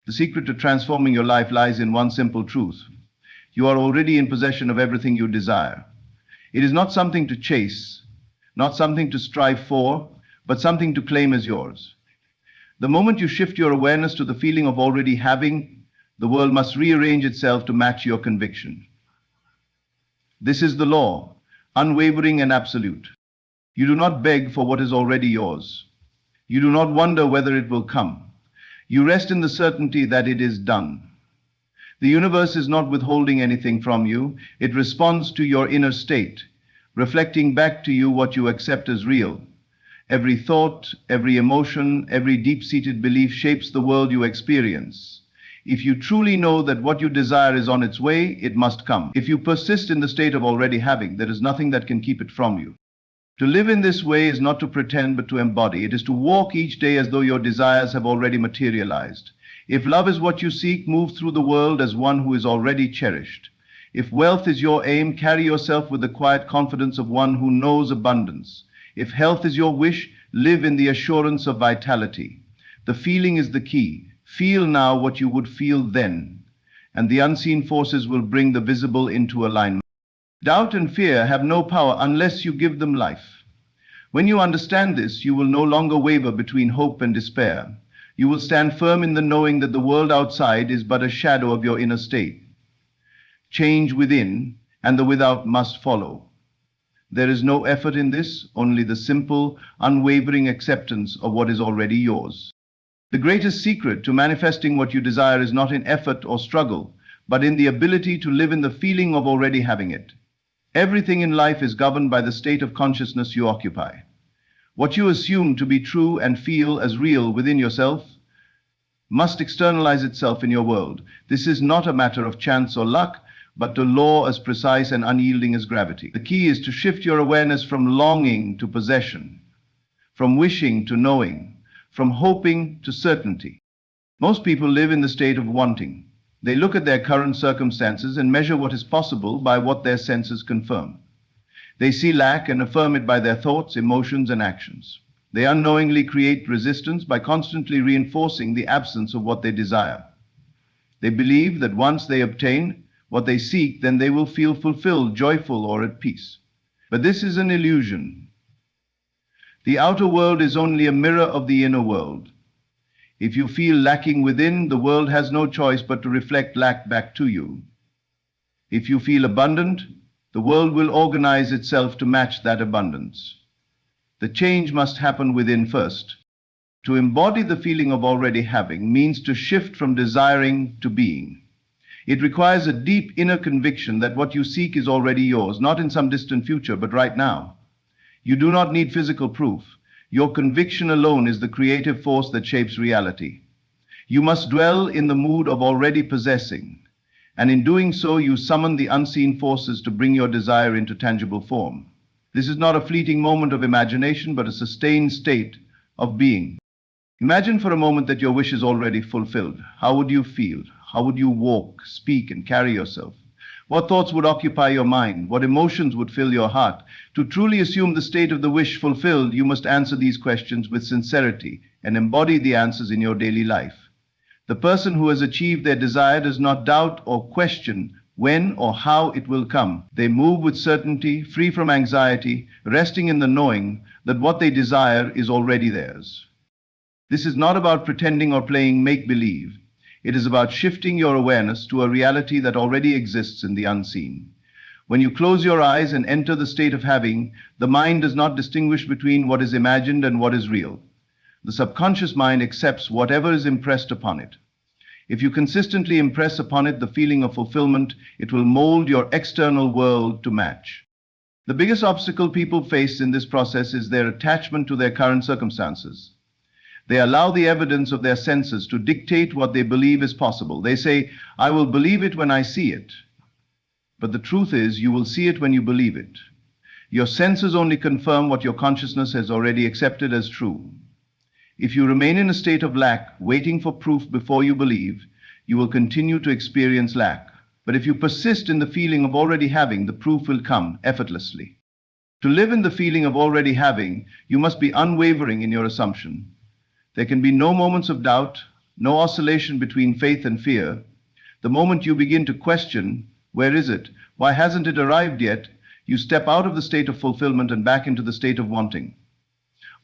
The secret to transforming your life lies in one simple truth. You are already in possession of everything you desire. It is not something to chase, not something to strive for, but something to claim as yours. The moment you shift your awareness to the feeling of already having, the world must rearrange itself to match your conviction. This is the law, unwavering and absolute. You do not beg for what is already yours. You do not wonder whether it will come. You rest in the certainty that it is done. The universe is not withholding anything from you. It responds to your inner state, reflecting back to you what you accept as real. Every thought, every emotion, every deep-seated belief shapes the world you experience. If you truly know that what you desire is on its way, it must come. If you persist in the state of already having, there is nothing that can keep it from you. To live in this way is not to pretend but to embody. It is to walk each day as though your desires have already materialized. If love is what you seek, move through the world as one who is already cherished. If wealth is your aim, carry yourself with the quiet confidence of one who knows abundance. If health is your wish, live in the assurance of vitality. The feeling is the key. Feel now what you would feel then, and the unseen forces will bring the visible into alignment. Doubt and fear have no power unless you give them life. When you understand this, you will no longer waver between hope and despair. You will stand firm in the knowing that the world outside is but a shadow of your inner state. Change within, and the without must follow. There is no effort in this, only the simple, unwavering acceptance of what is already yours. The greatest secret to manifesting what you desire is not in effort or struggle, but in the ability to live in the feeling of already having it. Everything in life is governed by the state of consciousness you occupy. What you assume to be true and feel as real within yourself must externalize itself in your world. This is not a matter of chance or luck, but a law as precise and unyielding as gravity. The key is to shift your awareness from longing to possession, from wishing to knowing, from hoping to certainty. Most people live in the state of wanting. They look at their current circumstances and measure what is possible by what their senses confirm. They see lack and affirm it by their thoughts, emotions, and actions. They unknowingly create resistance by constantly reinforcing the absence of what they desire. They believe that once they obtain what they seek, then they will feel fulfilled, joyful, or at peace. But this is an illusion. The outer world is only a mirror of the inner world. If you feel lacking within, the world has no choice but to reflect lack back to you. If you feel abundant, the world will organize itself to match that abundance. The change must happen within first. To embody the feeling of already having means to shift from desiring to being. It requires a deep inner conviction that what you seek is already yours, not in some distant future, but right now. You do not need physical proof. Your conviction alone is the creative force that shapes reality. You must dwell in the mood of already possessing, and in doing so, you summon the unseen forces to bring your desire into tangible form. This is not a fleeting moment of imagination, but a sustained state of being. Imagine for a moment that your wish is already fulfilled. How would you feel? How would you walk, speak, and carry yourself? What thoughts would occupy your mind? What emotions would fill your heart? To truly assume the state of the wish fulfilled, you must answer these questions with sincerity and embody the answers in your daily life. The person who has achieved their desire does not doubt or question when or how it will come. They move with certainty, free from anxiety, resting in the knowing that what they desire is already theirs. This is not about pretending or playing make-believe. It is about shifting your awareness to a reality that already exists in the unseen. When you close your eyes and enter the state of having, the mind does not distinguish between what is imagined and what is real. The subconscious mind accepts whatever is impressed upon it. If you consistently impress upon it the feeling of fulfillment, it will mold your external world to match. The biggest obstacle people face in this process is their attachment to their current circumstances. They allow the evidence of their senses to dictate what they believe is possible. They say, "I will believe it when I see it." But the truth is, you will see it when you believe it. Your senses only confirm what your consciousness has already accepted as true. If you remain in a state of lack, waiting for proof before you believe, you will continue to experience lack. But if you persist in the feeling of already having, the proof will come effortlessly. To live in the feeling of already having, you must be unwavering in your assumption. There can be no moments of doubt, no oscillation between faith and fear. The moment you begin to question, where is it? Why hasn't it arrived yet? You step out of the state of fulfillment and back into the state of wanting.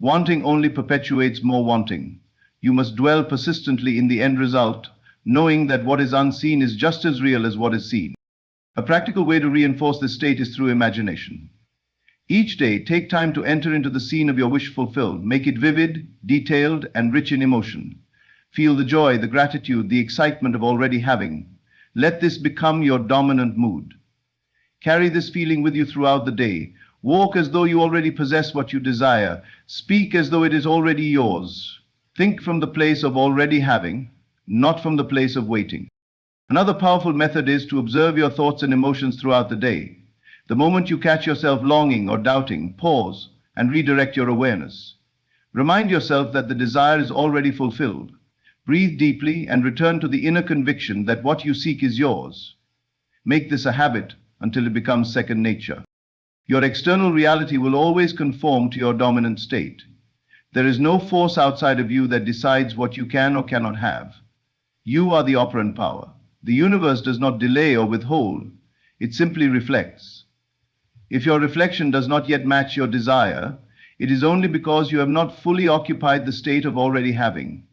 Wanting only perpetuates more wanting. You must dwell persistently in the end result, knowing that what is unseen is just as real as what is seen. A practical way to reinforce this state is through imagination. Each day, take time to enter into the scene of your wish fulfilled. Make it vivid, detailed, and rich in emotion. Feel the joy, the gratitude, the excitement of already having. Let this become your dominant mood. Carry this feeling with you throughout the day. Walk as though you already possess what you desire. Speak as though it is already yours. Think from the place of already having, not from the place of waiting. Another powerful method is to observe your thoughts and emotions throughout the day. The moment you catch yourself longing or doubting, pause and redirect your awareness. Remind yourself that the desire is already fulfilled. Breathe deeply and return to the inner conviction that what you seek is yours. Make this a habit until it becomes second nature. Your external reality will always conform to your dominant state. There is no force outside of you that decides what you can or cannot have. You are the operant power. The universe does not delay or withhold. It simply reflects. If your reflection does not yet match your desire, it is only because you have not fully occupied the state of already having.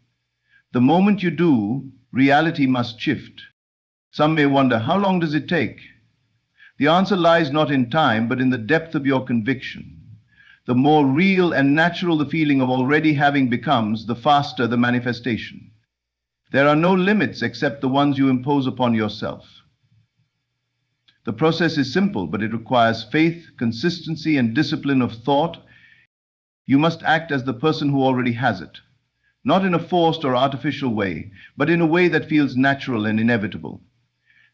The moment you do, reality must shift. Some may wonder, how long does it take? The answer lies not in time, but in the depth of your conviction. The more real and natural the feeling of already having becomes, the faster the manifestation. There are no limits except the ones you impose upon yourself. The process is simple, but it requires faith, consistency, and discipline of thought. You must act as the person who already has it, not in a forced or artificial way, but in a way that feels natural and inevitable.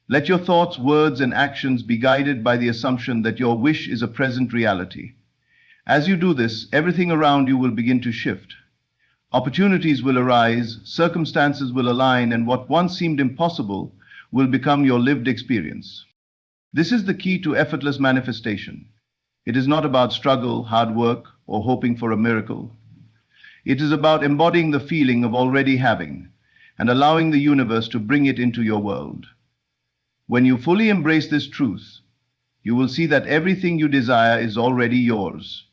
Let your thoughts, words, and actions be guided by the assumption that your wish is a present reality. As you do this, everything around you will begin to shift. Opportunities will arise, circumstances will align, and what once seemed impossible will become your lived experience. This is the key to effortless manifestation. It is not about struggle, hard work, or hoping for a miracle. It is about embodying the feeling of already having and allowing the universe to bring it into your world. When you fully embrace this truth, you will see that everything you desire is already yours,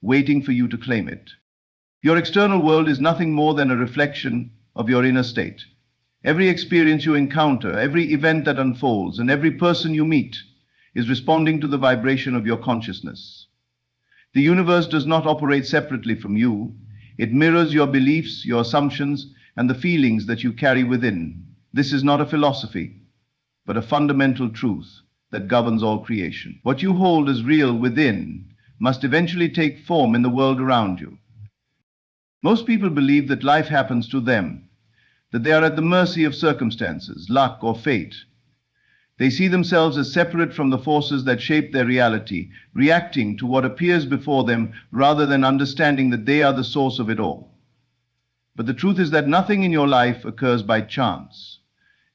waiting for you to claim it. Your external world is nothing more than a reflection of your inner state. Every experience you encounter, every event that unfolds, and every person you meet is responding to the vibration of your consciousness. The universe does not operate separately from you. It mirrors your beliefs, your assumptions, and the feelings that you carry within. This is not a philosophy, but a fundamental truth that governs all creation. What you hold as real within must eventually take form in the world around you. Most people believe that life happens to them, that they are at the mercy of circumstances, luck, or fate. They see themselves as separate from the forces that shape their reality, reacting to what appears before them rather than understanding that they are the source of it all. But the truth is that nothing in your life occurs by chance.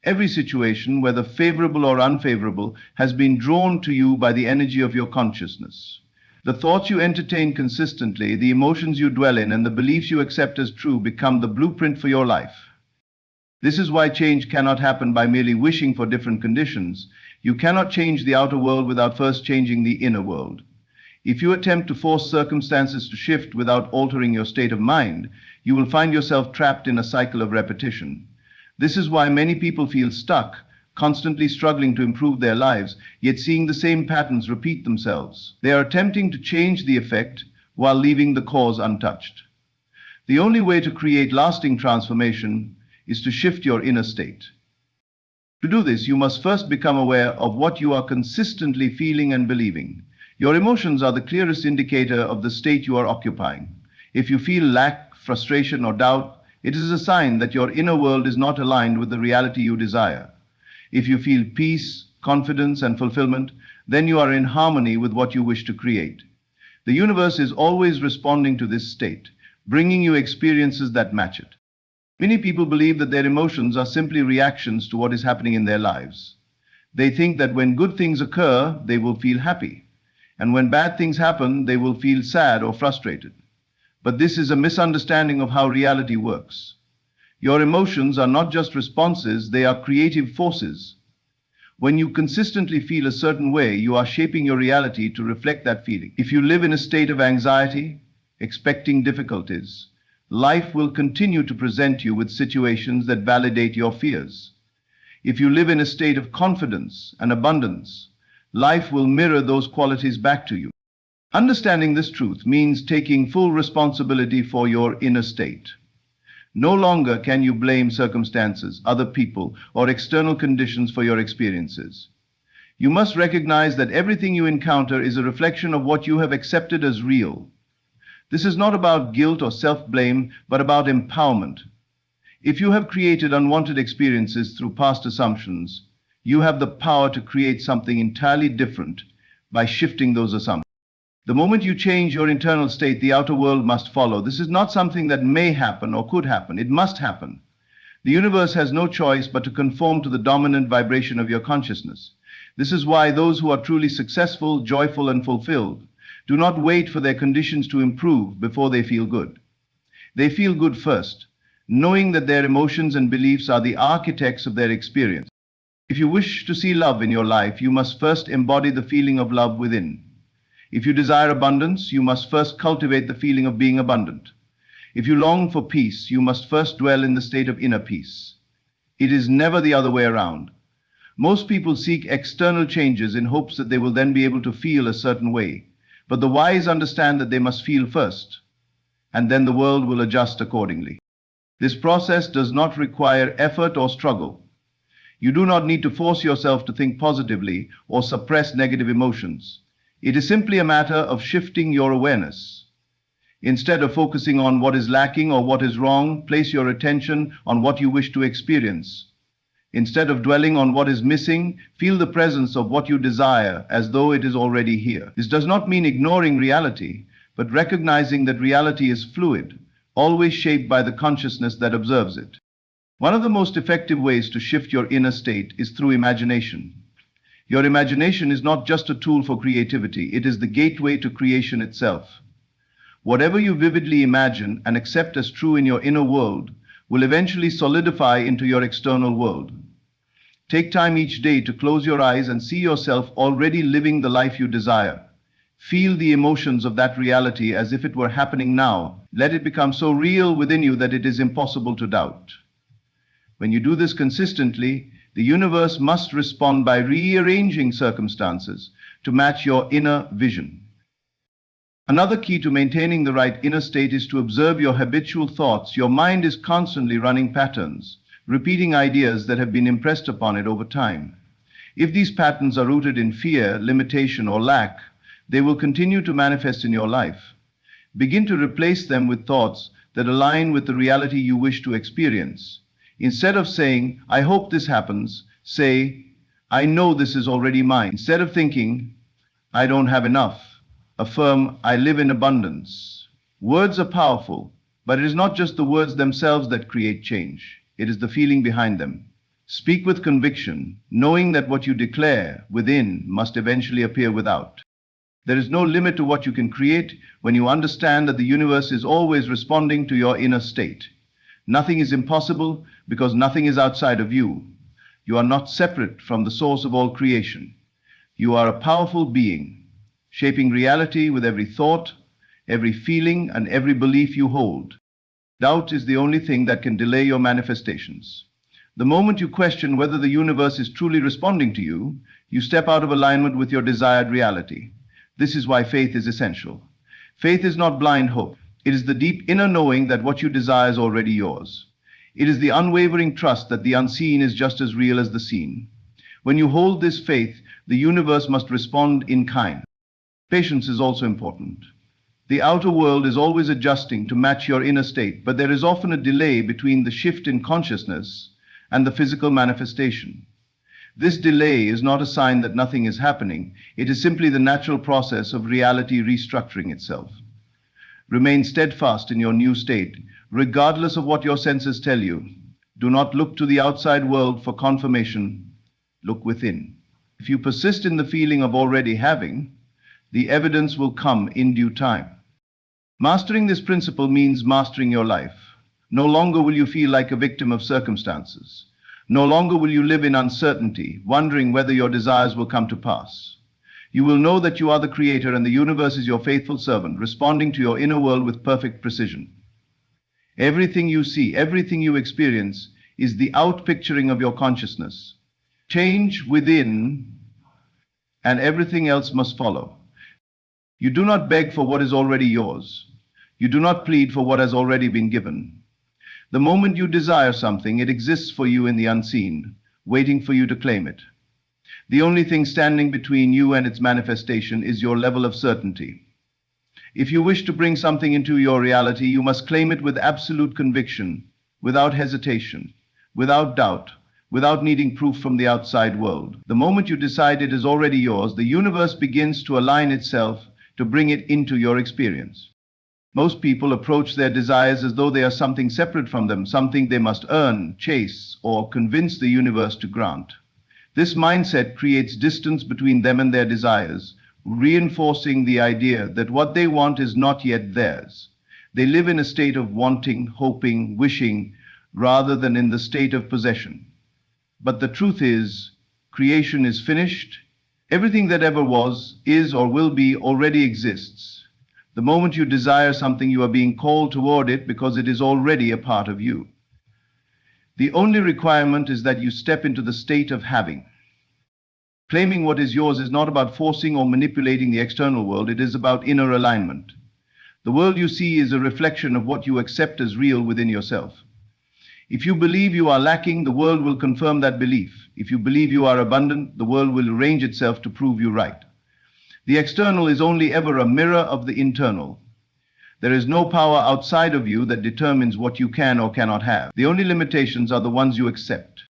Every situation, whether favorable or unfavorable, has been drawn to you by the energy of your consciousness. The thoughts you entertain consistently, the emotions you dwell in, and the beliefs you accept as true become the blueprint for your life. This is why change cannot happen by merely wishing for different conditions. You cannot change the outer world without first changing the inner world. If you attempt to force circumstances to shift without altering your state of mind, you will find yourself trapped in a cycle of repetition. This is why many people feel stuck, constantly struggling to improve their lives, yet seeing the same patterns repeat themselves. They are attempting to change the effect while leaving the cause untouched. The only way to create lasting transformation is to shift your inner state. To do this, you must first become aware of what you are consistently feeling and believing. Your emotions are the clearest indicator of the state you are occupying. If you feel lack, frustration, or doubt, it is a sign that your inner world is not aligned with the reality you desire. If you feel peace, confidence, and fulfillment, then you are in harmony with what you wish to create. The universe is always responding to this state, bringing you experiences that match it. Many people believe that their emotions are simply reactions to what is happening in their lives. They think that when good things occur, they will feel happy, and when bad things happen, they will feel sad or frustrated. But this is a misunderstanding of how reality works. Your emotions are not just responses, they are creative forces. When you consistently feel a certain way, you are shaping your reality to reflect that feeling. If you live in a state of anxiety, expecting difficulties, life will continue to present you with situations that validate your fears. If you live in a state of confidence and abundance, life will mirror those qualities back to you. Understanding this truth means taking full responsibility for your inner state. No longer can you blame circumstances, other people, or external conditions for your experiences. You must recognize that everything you encounter is a reflection of what you have accepted as real. This is not about guilt or self-blame, but about empowerment. If you have created unwanted experiences through past assumptions, you have the power to create something entirely different by shifting those assumptions. The moment you change your internal state, the outer world must follow. This is not something that may happen or could happen. It must happen. The universe has no choice but to conform to the dominant vibration of your consciousness. This is why those who are truly successful, joyful, and fulfilled do not wait for their conditions to improve before they feel good. They feel good first, knowing that their emotions and beliefs are the architects of their experience. If you wish to see love in your life, you must first embody the feeling of love within. If you desire abundance, you must first cultivate the feeling of being abundant. If you long for peace, you must first dwell in the state of inner peace. It is never the other way around. Most people seek external changes in hopes that they will then be able to feel a certain way. But the wise understand that they must feel first, and then the world will adjust accordingly. This process does not require effort or struggle. You do not need to force yourself to think positively or suppress negative emotions. It is simply a matter of shifting your awareness. Instead of focusing on what is lacking or what is wrong, place your attention on what you wish to experience. Instead of dwelling on what is missing, feel the presence of what you desire as though it is already here. This does not mean ignoring reality, but recognizing that reality is fluid, always shaped by the consciousness that observes it. One of the most effective ways to shift your inner state is through imagination. Your imagination is not just a tool for creativity, it is the gateway to creation itself. Whatever you vividly imagine and accept as true in your inner world will eventually solidify into your external world. Take time each day to close your eyes and see yourself already living the life you desire. Feel the emotions of that reality as if it were happening now. Let it become so real within you that it is impossible to doubt. When you do this consistently, the universe must respond by rearranging circumstances to match your inner vision. Another key to maintaining the right inner state is to observe your habitual thoughts. Your mind is constantly running patterns, repeating ideas that have been impressed upon it over time. If these patterns are rooted in fear, limitation, or lack, they will continue to manifest in your life. Begin to replace them with thoughts that align with the reality you wish to experience. Instead of saying, "I hope this happens," say, "I know this is already mine." Instead of thinking, "I don't have enough," affirm, "I live in abundance." Words are powerful, but it is not just the words themselves that create change. It is the feeling behind them. Speak with conviction, knowing that what you declare within must eventually appear without. There is no limit to what you can create when you understand that the universe is always responding to your inner state. Nothing is impossible because nothing is outside of you. You are not separate from the source of all creation. You are a powerful being, shaping reality with every thought, every feeling, and every belief you hold. Doubt is the only thing that can delay your manifestations. The moment you question whether the universe is truly responding to you, you step out of alignment with your desired reality. This is why faith is essential. Faith is not blind hope. It is the deep inner knowing that what you desire is already yours. It is the unwavering trust that the unseen is just as real as the seen. When you hold this faith, the universe must respond in kind. Patience is also important. The outer world is always adjusting to match your inner state, but there is often a delay between the shift in consciousness and the physical manifestation. This delay is not a sign that nothing is happening. It is simply the natural process of reality restructuring itself. Remain steadfast in your new state, regardless of what your senses tell you. Do not look to the outside world for confirmation. Look within. If you persist in the feeling of already having, the evidence will come in due time. Mastering this principle means mastering your life. No longer will you feel like a victim of circumstances. No longer will you live in uncertainty, wondering whether your desires will come to pass. You will know that you are the creator and the universe is your faithful servant, responding to your inner world with perfect precision. Everything you see, everything you experience is the outpicturing of your consciousness. Change within, and everything else must follow. You do not beg for what is already yours. You do not plead for what has already been given. The moment you desire something, it exists for you in the unseen, waiting for you to claim it. The only thing standing between you and its manifestation is your level of certainty. If you wish to bring something into your reality, you must claim it with absolute conviction, without hesitation, without doubt, without needing proof from the outside world. The moment you decide it is already yours, the universe begins to align itself to bring it into your experience. Most people approach their desires as though they are something separate from them, something they must earn, chase, or convince the universe to grant. This mindset creates distance between them and their desires, reinforcing the idea that what they want is not yet theirs. They live in a state of wanting, hoping, wishing, rather than in the state of possession. But the truth is, creation is finished. Everything that ever was, is, or will be already exists. The moment you desire something, you are being called toward it because it is already a part of you. The only requirement is that you step into the state of having. Claiming what is yours is not about forcing or manipulating the external world, it is about inner alignment. The world you see is a reflection of what you accept as real within yourself. If you believe you are lacking, the world will confirm that belief. If you believe you are abundant, the world will arrange itself to prove you right. The external is only ever a mirror of the internal. There is no power outside of you that determines what you can or cannot have. The only limitations are the ones you accept.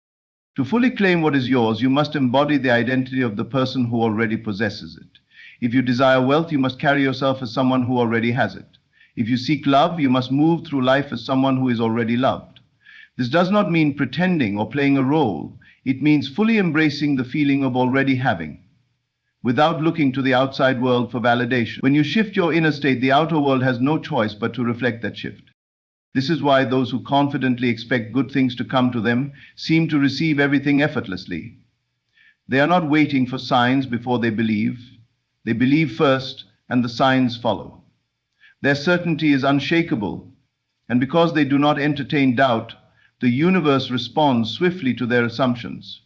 To fully claim what is yours, you must embody the identity of the person who already possesses it. If you desire wealth, you must carry yourself as someone who already has it. If you seek love, you must move through life as someone who is already loved. This does not mean pretending or playing a role. It means fully embracing the feeling of already having, without looking to the outside world for validation. When you shift your inner state, the outer world has no choice but to reflect that shift. This is why those who confidently expect good things to come to them seem to receive everything effortlessly. They are not waiting for signs before they believe. They believe first, and the signs follow. Their certainty is unshakable, and because they do not entertain doubt, the universe responds swiftly to their assumptions.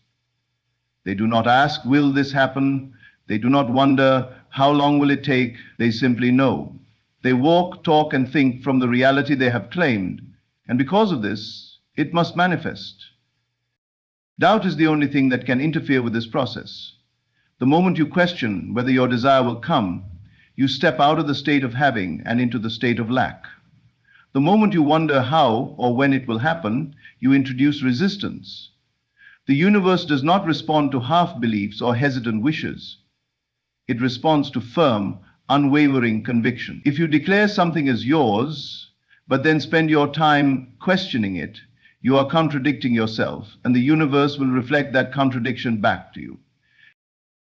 They do not ask, will this happen? They do not wonder, how long will it take? They simply know. They walk, talk, and think from the reality they have claimed, and because of this, it must manifest. Doubt is the only thing that can interfere with this process. The moment you question whether your desire will come, you step out of the state of having and into the state of lack. The moment you wonder how or when it will happen, you introduce resistance. The universe does not respond to half beliefs or hesitant wishes. It responds to firm, unwavering conviction. If you declare something as yours, but then spend your time questioning it, you are contradicting yourself, and the universe will reflect that contradiction back to you.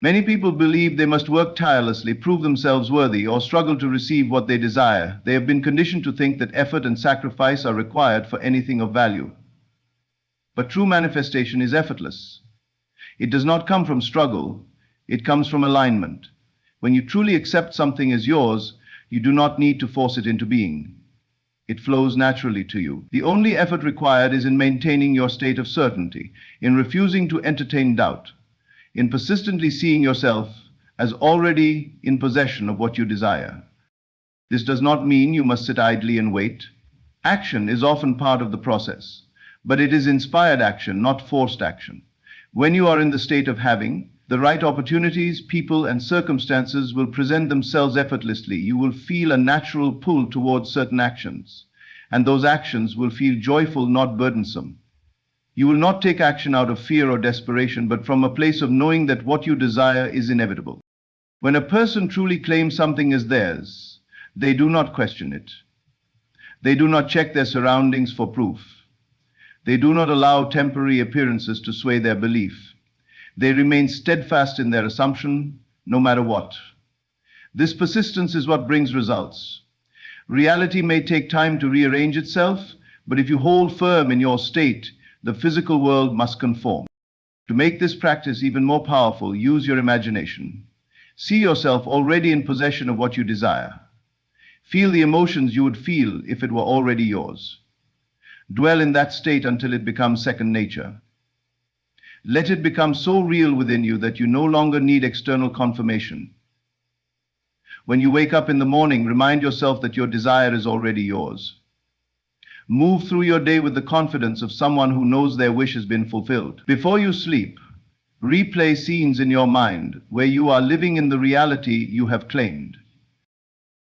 Many people believe they must work tirelessly, prove themselves worthy, or struggle to receive what they desire. They have been conditioned to think that effort and sacrifice are required for anything of value. But true manifestation is effortless. It does not come from struggle, it comes from alignment. When you truly accept something as yours, you do not need to force it into being. It flows naturally to you. The only effort required is in maintaining your state of certainty, in refusing to entertain doubt, in persistently seeing yourself as already in possession of what you desire. This does not mean you must sit idly and wait. Action is often part of the process, but it is inspired action, not forced action. When you are in the state of having, the right opportunities, people, and circumstances will present themselves effortlessly. You will feel a natural pull towards certain actions, and those actions will feel joyful, not burdensome. You will not take action out of fear or desperation, but from a place of knowing that what you desire is inevitable. When a person truly claims something as theirs, they do not question it. They do not check their surroundings for proof. They do not allow temporary appearances to sway their belief. They remain steadfast in their assumption, no matter what. This persistence is what brings results. Reality may take time to rearrange itself, But if you hold firm in your state, the physical world must conform. To make this practice even more powerful, use your imagination. See yourself already in possession of what you desire. Feel the emotions you would feel if it were already yours. Dwell in that state until it becomes second nature. Let it become so real within you that you no longer need external confirmation. When you wake up in the morning, remind yourself that your desire is already yours. Move through your day with the confidence of someone who knows their wish has been fulfilled. Before you sleep, replay scenes in your mind where you are living in the reality you have claimed.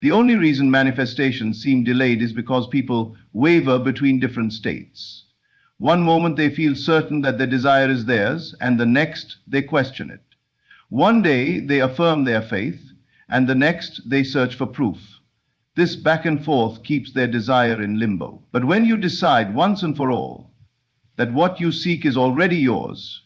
The only reason manifestations seem delayed is because people waver between different states. One moment they feel certain that their desire is theirs, and the next they question it. One day they affirm their faith, and the next they search for proof. This back and forth keeps their desire in limbo. But when you decide once and for all that what you seek is already yours,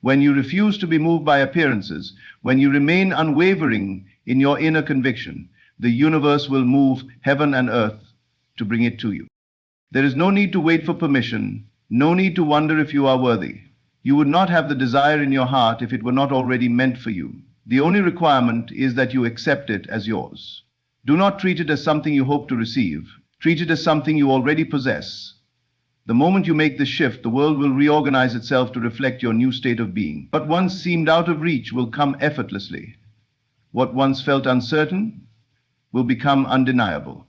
when you refuse to be moved by appearances, when you remain unwavering in your inner conviction, the universe will move heaven and earth to bring it to you. There is no need to wait for permission, no need to wonder if you are worthy. You would not have the desire in your heart if it were not already meant for you. The only requirement is that you accept it as yours. Do not treat it as something you hope to receive. Treat it as something you already possess. The moment you make this shift, the world will reorganize itself to reflect your new state of being. What once seemed out of reach will come effortlessly. What once felt uncertain will become undeniable.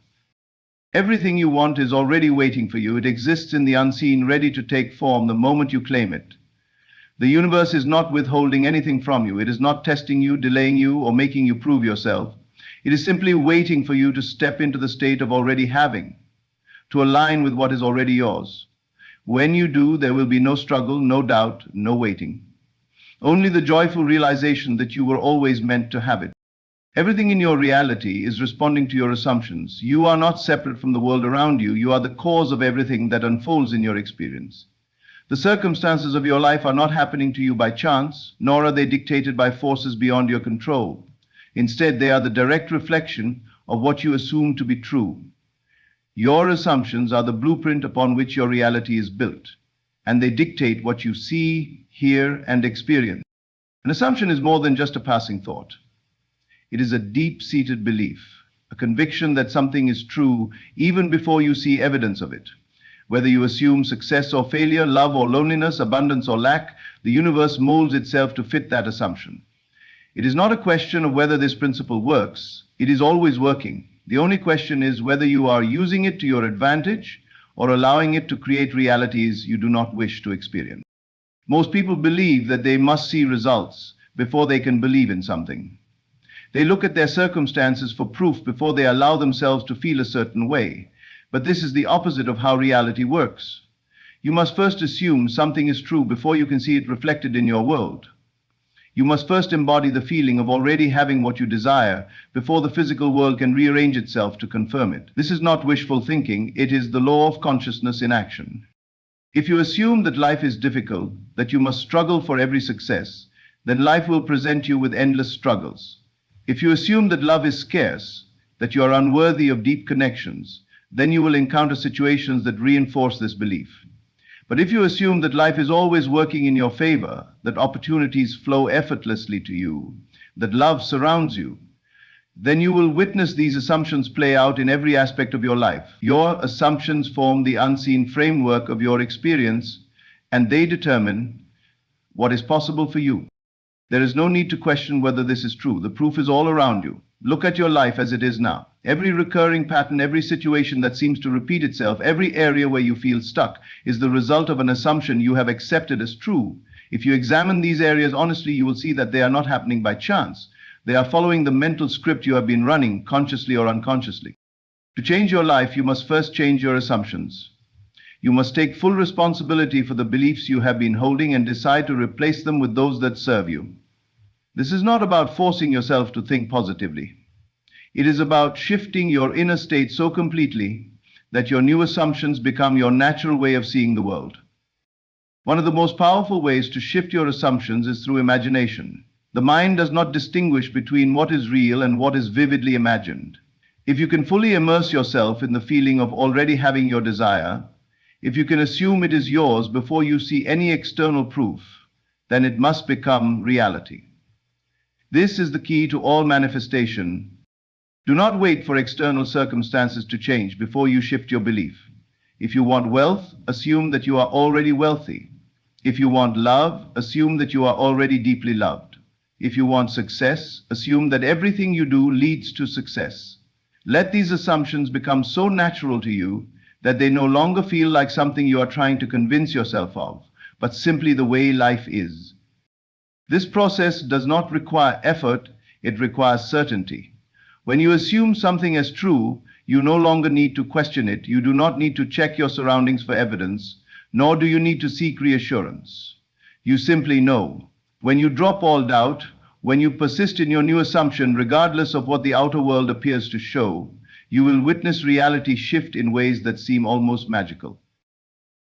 Everything you want is already waiting for you. It exists in the unseen, ready to take form the moment you claim it. The universe is not withholding anything from you. It is not testing you, delaying you, or making you prove yourself. It is simply waiting for you to step into the state of already having, to align with what is already yours. When you do, there will be no struggle, no doubt, no waiting. Only the joyful realization that you were always meant to have it. Everything in your reality is responding to your assumptions. You are not separate from the world around you. You are the cause of everything that unfolds in your experience. The circumstances of your life are not happening to you by chance, nor are they dictated by forces beyond your control. Instead, they are the direct reflection of what you assume to be true. Your assumptions are the blueprint upon which your reality is built, and they dictate what you see, hear, and experience. An assumption is more than just a passing thought. It is a deep-seated belief, a conviction that something is true even before you see evidence of it. Whether you assume success or failure, love or loneliness, abundance or lack, the universe molds itself to fit that assumption. It is not a question of whether this principle works. It is always working. The only question is whether you are using it to your advantage or allowing it to create realities you do not wish to experience. Most people believe that they must see results before they can believe in something. They look at their circumstances for proof before they allow themselves to feel a certain way. But this is the opposite of how reality works. You must first assume something is true before you can see it reflected in your world. You must first embody the feeling of already having what you desire before the physical world can rearrange itself to confirm it. This is not wishful thinking, it is the law of consciousness in action. If you assume that life is difficult, that you must struggle for every success, then life will present you with endless struggles. If you assume that love is scarce, that you are unworthy of deep connections, then you will encounter situations that reinforce this belief. But if you assume that life is always working in your favor, that opportunities flow effortlessly to you, that love surrounds you, then you will witness these assumptions play out in every aspect of your life. Your assumptions form the unseen framework of your experience, and they determine what is possible for you. There is no need to question whether this is true. The proof is all around you. Look at your life as it is now. Every recurring pattern, every situation that seems to repeat itself, every area where you feel stuck is the result of an assumption you have accepted as true. If you examine these areas honestly, you will see that they are not happening by chance. They are following the mental script you have been running, consciously or unconsciously. To change your life, you must first change your assumptions. You must take full responsibility for the beliefs you have been holding and decide to replace them with those that serve you. This is not about forcing yourself to think positively. It is about shifting your inner state so completely that your new assumptions become your natural way of seeing the world. One of the most powerful ways to shift your assumptions is through imagination. The mind does not distinguish between what is real and what is vividly imagined. If you can fully immerse yourself in the feeling of already having your desire, If you can assume it is yours before you see any external proof, then it must become reality. This is the key to all manifestation. Do not wait for external circumstances to change before you shift your belief. If you want wealth, assume that you are already wealthy. If you want love, assume that you are already deeply loved. If you want success, assume that everything you do leads to success. Let these assumptions become so natural to you that they no longer feel like something you are trying to convince yourself of, but simply the way life is. This process does not require effort, it requires certainty. When you assume something as true, you no longer need to question it. You do not need to check your surroundings for evidence, nor do you need to seek reassurance. You simply know. When you drop all doubt, when you persist in your new assumption, regardless of what the outer world appears to show, you will witness reality shift in ways that seem almost magical.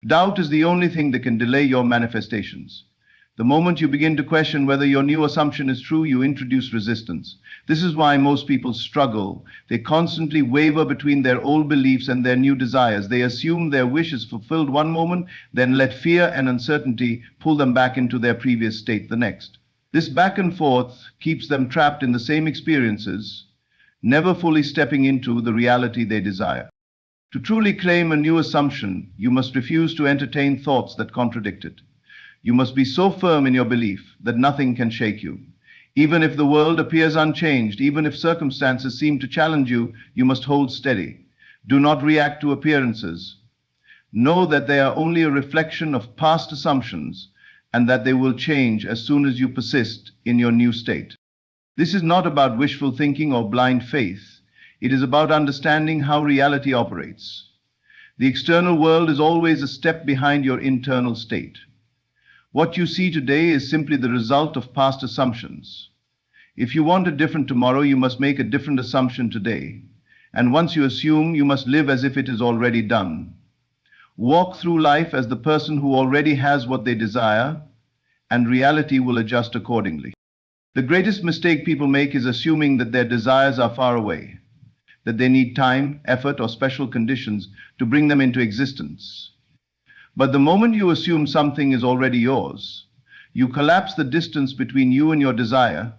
Doubt is the only thing that can delay your manifestations. The moment you begin to question whether your new assumption is true, you introduce resistance. This is why most people struggle. They constantly waver between their old beliefs and their new desires. They assume their wish is fulfilled one moment, then let fear and uncertainty pull them back into their previous state the next. This back and forth keeps them trapped in the same experiences, never fully stepping into the reality they desire. To truly claim a new assumption, you must refuse to entertain thoughts that contradict it. You must be so firm in your belief that nothing can shake you. Even if the world appears unchanged, even if circumstances seem to challenge you, you must hold steady. Do not react to appearances. Know that they are only a reflection of past assumptions and that they will change as soon as you persist in your new state. This is not about wishful thinking or blind faith. It is about understanding how reality operates. The external world is always a step behind your internal state. What you see today is simply the result of past assumptions. If you want a different tomorrow, you must make a different assumption today. And once you assume, you must live as if it is already done. Walk through life as the person who already has what they desire, and reality will adjust accordingly. The greatest mistake people make is assuming that their desires are far away, that they need time, effort, or special conditions to bring them into existence. But the moment you assume something is already yours, you collapse the distance between you and your desire.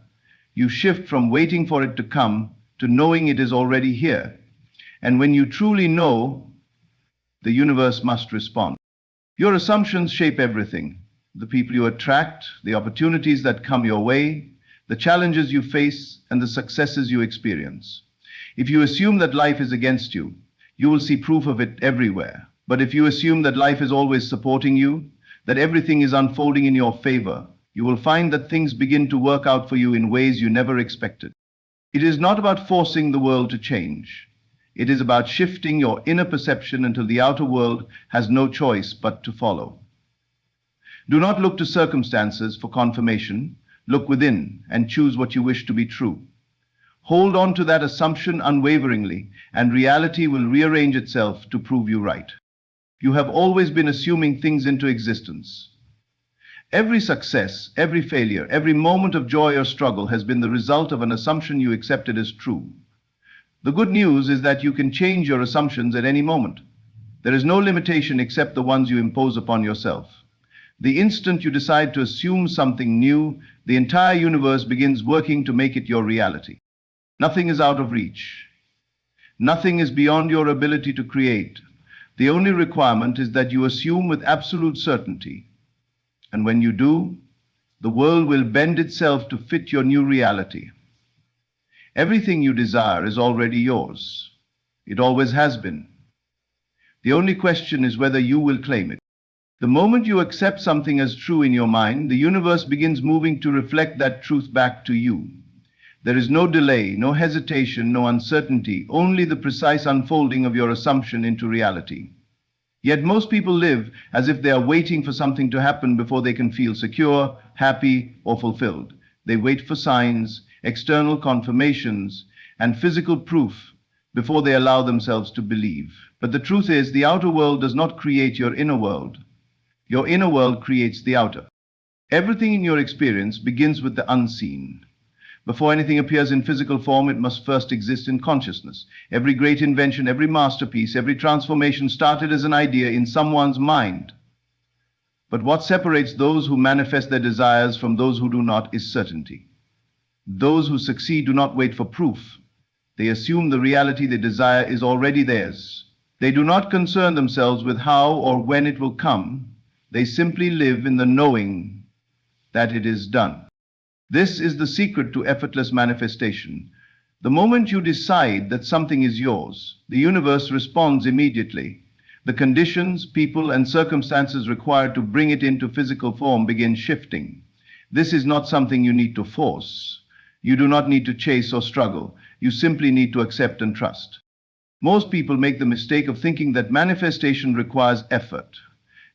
You shift from waiting for it to come to knowing it is already here. And when you truly know, the universe must respond. Your assumptions shape everything. The people you attract, the opportunities that come your way, the challenges you face, and the successes you experience. If you assume that life is against you, you will see proof of it everywhere. But if you assume that life is always supporting you, that everything is unfolding in your favor, you will find that things begin to work out for you in ways you never expected. It is not about forcing the world to change. It is about shifting your inner perception until the outer world has no choice but to follow. Do not look to circumstances for confirmation. Look within and choose what you wish to be true. Hold on to that assumption unwaveringly, and reality will rearrange itself to prove you right. You have always been assuming things into existence. Every success, every failure, every moment of joy or struggle has been the result of an assumption you accepted as true. The good news is that you can change your assumptions at any moment. There is no limitation except the ones you impose upon yourself. The instant you decide to assume something new, the entire universe begins working to make it your reality. Nothing is out of reach. Nothing is beyond your ability to create. The only requirement is that you assume with absolute certainty. And when you do, the world will bend itself to fit your new reality. Everything you desire is already yours. It always has been. The only question is whether you will claim it. The moment you accept something as true in your mind, the universe begins moving to reflect that truth back to you. There is no delay, no hesitation, no uncertainty, only the precise unfolding of your assumption into reality. Yet most people live as if they are waiting for something to happen before they can feel secure, happy, or fulfilled. They wait for signs, external confirmations, and physical proof before they allow themselves to believe. But the truth is, the outer world does not create your inner world. Your inner world creates the outer. Everything in your experience begins with the unseen. Before anything appears in physical form, it must first exist in consciousness. Every great invention, every masterpiece, every transformation started as an idea in someone's mind. But what separates those who manifest their desires from those who do not is certainty. Those who succeed do not wait for proof. They assume the reality they desire is already theirs. They do not concern themselves with how or when it will come. They simply live in the knowing that it is done. This is the secret to effortless manifestation. The moment you decide that something is yours, the universe responds immediately. The conditions, people, and circumstances required to bring it into physical form begin shifting. This is not something you need to force. You do not need to chase or struggle. You simply need to accept and trust. Most people make the mistake of thinking that manifestation requires effort.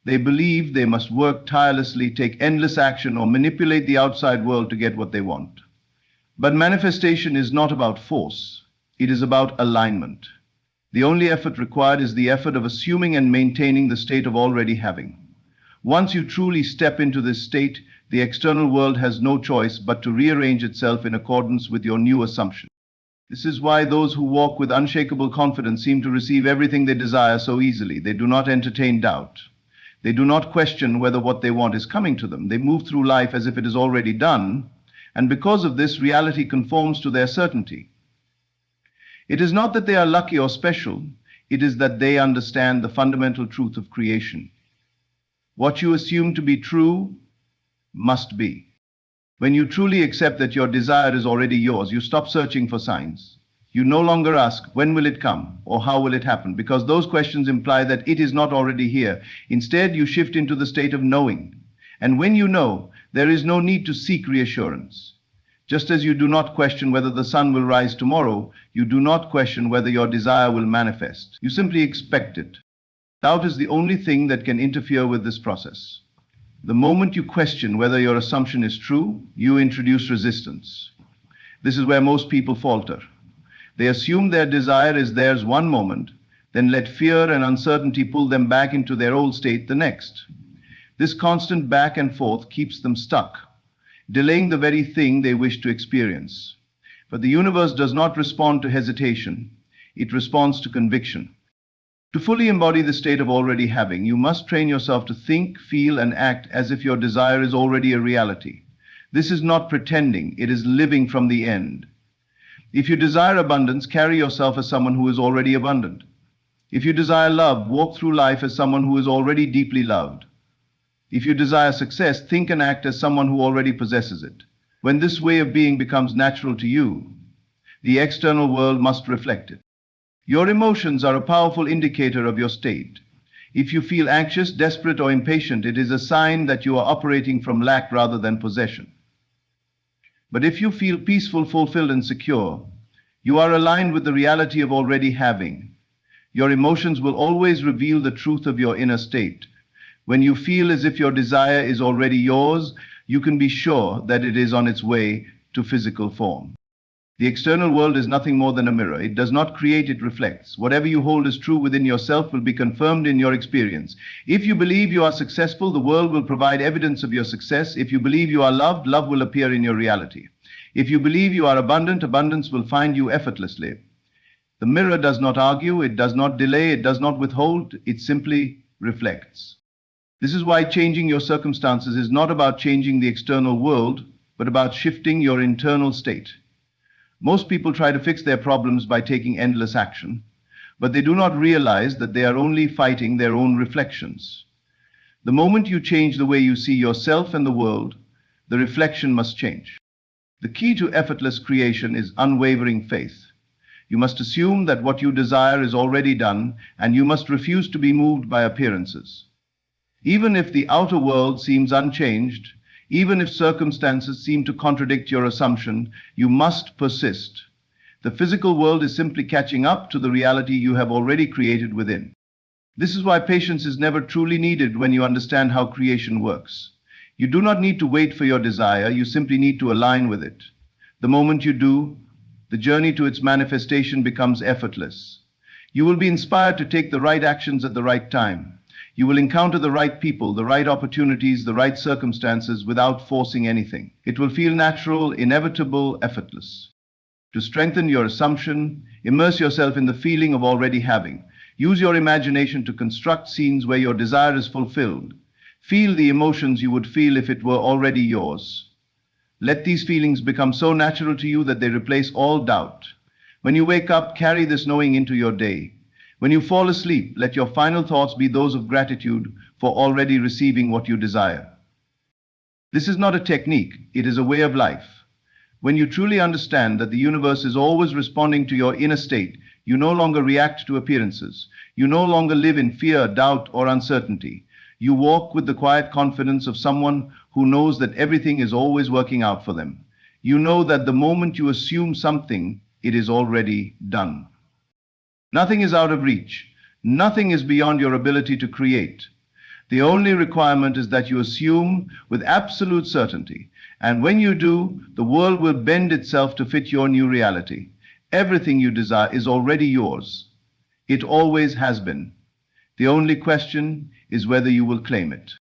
They believe they must work tirelessly, take endless action, or manipulate the outside world to get what they want. But manifestation is not about force. It is about alignment. The only effort required is the effort of assuming and maintaining the state of already having. Once you truly step into this state, the external world has no choice but to rearrange itself in accordance with your new assumption. This is why those who walk with unshakable confidence seem to receive everything they desire so easily. They do not entertain doubt. They do not question whether what they want is coming to them. They move through life as if it is already done, and because of this, reality conforms to their certainty. It is not that they are lucky or special, it is that they understand the fundamental truth of creation. What you assume to be true must be. When you truly accept that your desire is already yours, you stop searching for signs. You no longer ask, when will it come, or how will it happen, because those questions imply that it is not already here. Instead, you shift into the state of knowing. And when you know, there is no need to seek reassurance. Just as you do not question whether the sun will rise tomorrow, you do not question whether your desire will manifest. You simply expect it. Doubt is the only thing that can interfere with this process. The moment you question whether your assumption is true, you introduce resistance. This is where most people falter. They assume their desire is theirs one moment, then let fear and uncertainty pull them back into their old state the next. This constant back and forth keeps them stuck, delaying the very thing they wish to experience. But the universe does not respond to hesitation, it responds to conviction. To fully embody the state of already having, you must train yourself to think, feel, and act as if your desire is already a reality. This is not pretending, it is living from the end. If you desire abundance, carry yourself as someone who is already abundant. If you desire love, walk through life as someone who is already deeply loved. If you desire success, think and act as someone who already possesses it. When this way of being becomes natural to you, the external world must reflect it. Your emotions are a powerful indicator of your state. If you feel anxious, desperate, or impatient, it is a sign that you are operating from lack rather than possession. But if you feel peaceful, fulfilled, and secure, you are aligned with the reality of already having. Your emotions will always reveal the truth of your inner state. When you feel as if your desire is already yours, you can be sure that it is on its way to physical form. The external world is nothing more than a mirror. It does not create, it reflects. Whatever you hold as true within yourself will be confirmed in your experience. If you believe you are successful, the world will provide evidence of your success. If you believe you are loved, love will appear in your reality. If you believe you are abundant, abundance will find you effortlessly. The mirror does not argue, it does not delay, it does not withhold, it simply reflects. This is why changing your circumstances is not about changing the external world, but about shifting your internal state. Most people try to fix their problems by taking endless action, but they do not realize that they are only fighting their own reflections. The moment you change the way you see yourself and the world, the reflection must change. The key to effortless creation is unwavering faith. You must assume that what you desire is already done, and you must refuse to be moved by appearances. Even if the outer world seems unchanged, even if circumstances seem to contradict your assumption, you must persist. The physical world is simply catching up to the reality you have already created within. This is why patience is never truly needed when you understand how creation works. You do not need to wait for your desire, you simply need to align with it. The moment you do, the journey to its manifestation becomes effortless. You will be inspired to take the right actions at the right time. You will encounter the right people, the right opportunities, the right circumstances without forcing anything. It will feel natural, inevitable, effortless. To strengthen your assumption, immerse yourself in the feeling of already having. Use your imagination to construct scenes where your desire is fulfilled. Feel the emotions you would feel if it were already yours. Let these feelings become so natural to you that they replace all doubt. When you wake up, carry this knowing into your day. When you fall asleep, let your final thoughts be those of gratitude for already receiving what you desire. This is not a technique, it is a way of life. When you truly understand that the universe is always responding to your inner state, you no longer react to appearances. You no longer live in fear, doubt, or uncertainty. You walk with the quiet confidence of someone who knows that everything is always working out for them. You know that the moment you assume something, it is already done. Nothing is out of reach. Nothing is beyond your ability to create. The only requirement is that you assume with absolute certainty. And when you do, the world will bend itself to fit your new reality. Everything you desire is already yours. It always has been. The only question is whether you will claim it.